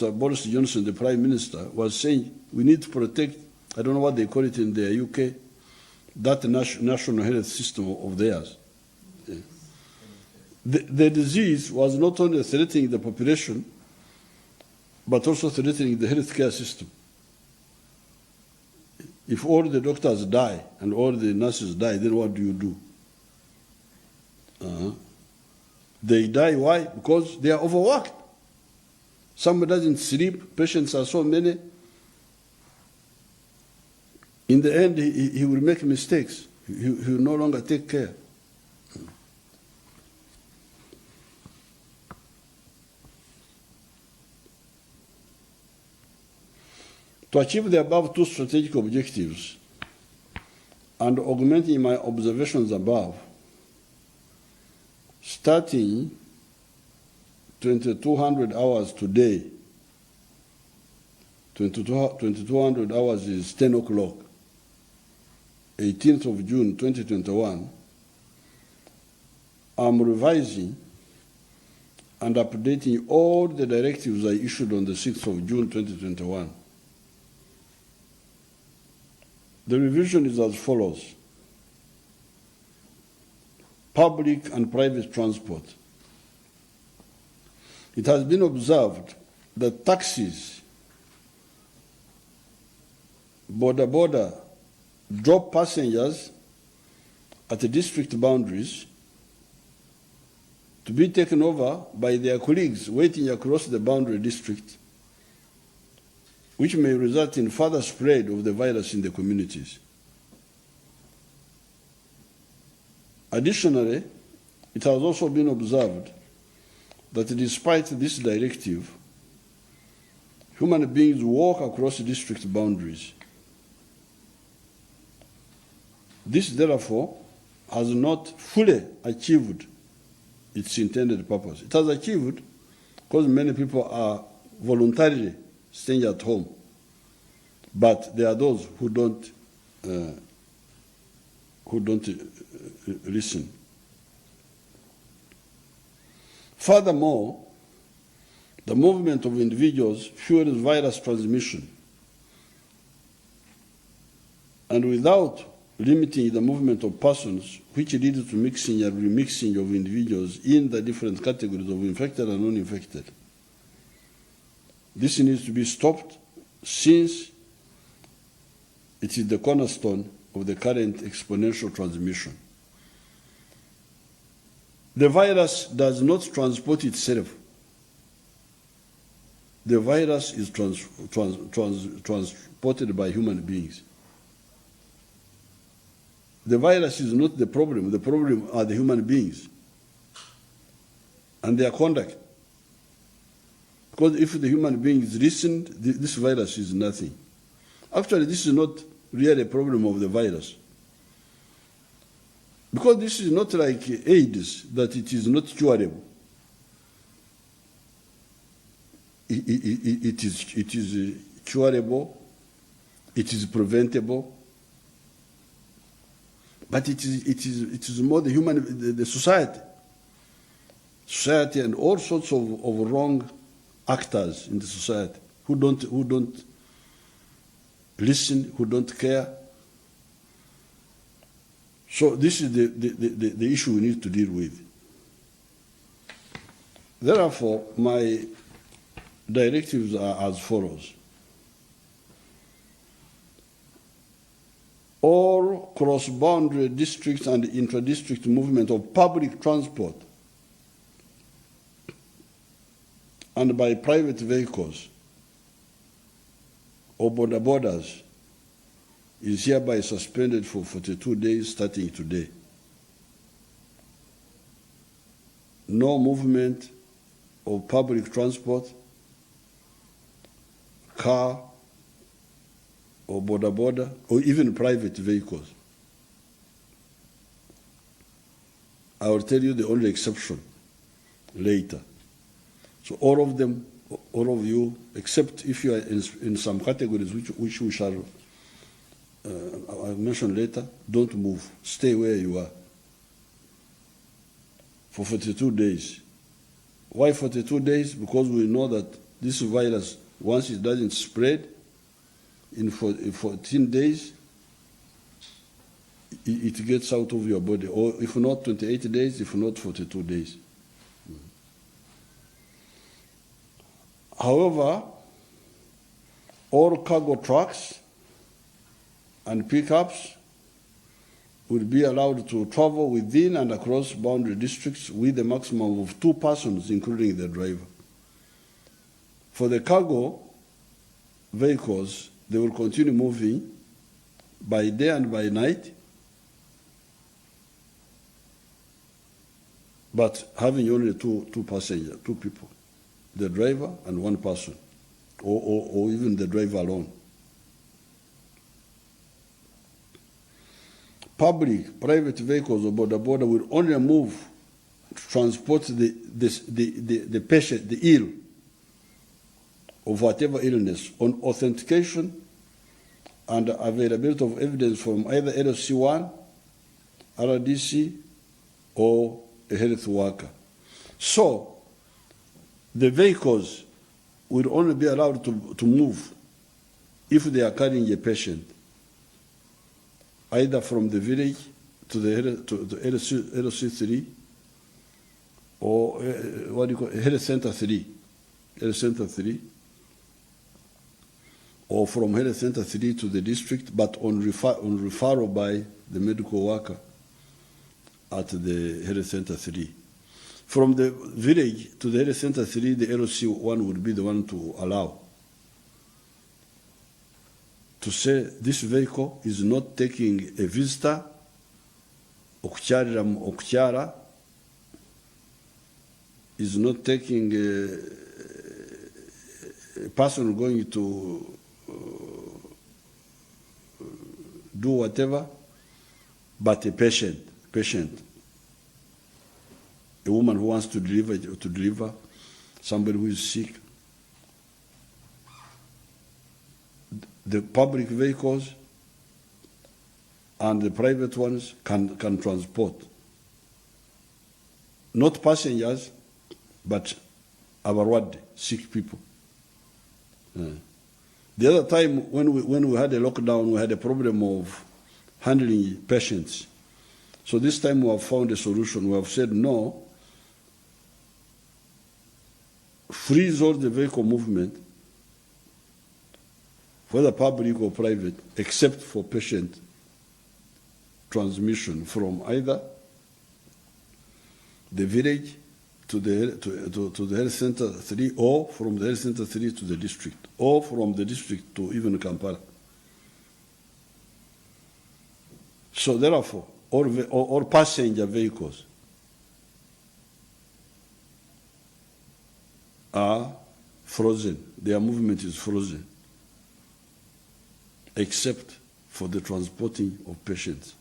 Minister Boris Johnson, the Prime Minister, was saying we need to protect, I don't know what they call it in the UK, that national health system of theirs. Yeah. The disease was not only threatening the population, but also threatening the healthcare system. If all the doctors die and all the nurses die, then what do you do? They die, why? Because they are overworked. Somebody doesn't sleep, patients are so many. In the end, he will make mistakes. He will no longer take care. To achieve the above two strategic objectives and augmenting my observations above, starting 2200 hours today, 2200 hours is 10 o'clock, 18th of June 2021, I'm revising and updating all the directives I issued on the 6th of June 2021. The revision is as follows. Public and private transport. It has been observed that taxis, border drop passengers at the district boundaries to be taken over by their colleagues waiting across the boundary district, which may result in further spread of the virus in the communities. Additionally, it has also been observed that despite this directive, human beings walk across district boundaries. This, therefore, has not fully achieved its intended purpose. It has achieved because many people are voluntarily staying at home, but there are those who don't listen. Furthermore, the movement of individuals fuels virus transmission, and without limiting the movement of persons, which leads to mixing and remixing of individuals in the different categories of infected and non-infected. This needs to be stopped since it is the cornerstone of the current exponential transmission. The virus does not transport itself. The virus is transported by human beings. The virus is not the problem. The problem are the human beings and their conduct. Because if the human beings listened, this virus is nothing. Actually, this is not really a problem of the virus. Because this is not like AIDS, that it is not curable. It is curable, it is preventable, but it is more the human, the society and all sorts of wrong actors in the society who don't listen, who don't care. So this is the issue we need to deal with. Therefore, my directives are as follows. All cross-boundary district and intra-district movement of public transport and by private vehicles or borders is hereby suspended for 42 days starting today. No movement of public transport, car, or border, or even private vehicles. I will tell you the only exception later. So all of them, all of you, except if you are in some categories which we shall I'll mention later, don't move. Stay where you are for 42 days. Why 42 days? Because we know that this virus, once it doesn't spread, in 14 days, it gets out of your body, or if not 28 days, if not 42 days. However, all cargo trucks and pickups will be allowed to travel within and across boundary districts with a maximum of 2 persons, including the driver. For the cargo vehicles, they will continue moving by day and by night, but having only two passengers, 2 people, the driver and 1 person, or even the driver alone. Public, private vehicles or border will only move to transport the patient, the ill, of whatever illness, on authentication and availability of evidence from either LC1, RDC, or a health worker. So, the vehicles will only be allowed to move if they are carrying a patient, either from the village to the LC3, or what do you call it, Health Center 3, or from Health Center 3 to the district, but on referral by the medical worker at the Health Center 3. From the village to the Health Center 3, the LC1 would be the one to allow, to say this vehicle is not taking a visitor, okukyara, is not taking a person going to do whatever, but a patient, a woman who wants to deliver, somebody who is sick. The public vehicles and the private ones can transport, not passengers, but abarwadde, sick people. The other time when we had a lockdown, we had a problem of handling patients. So this time we have found a solution. We have said no, freeze all the vehicle movement, whether public or private, except for patient transmission from either the village to the Health Center 3, or from the Health Center 3 to the district, or from the district to even Kampala. So therefore, all passenger vehicles are frozen. Their movement is frozen, except for the transporting of patients.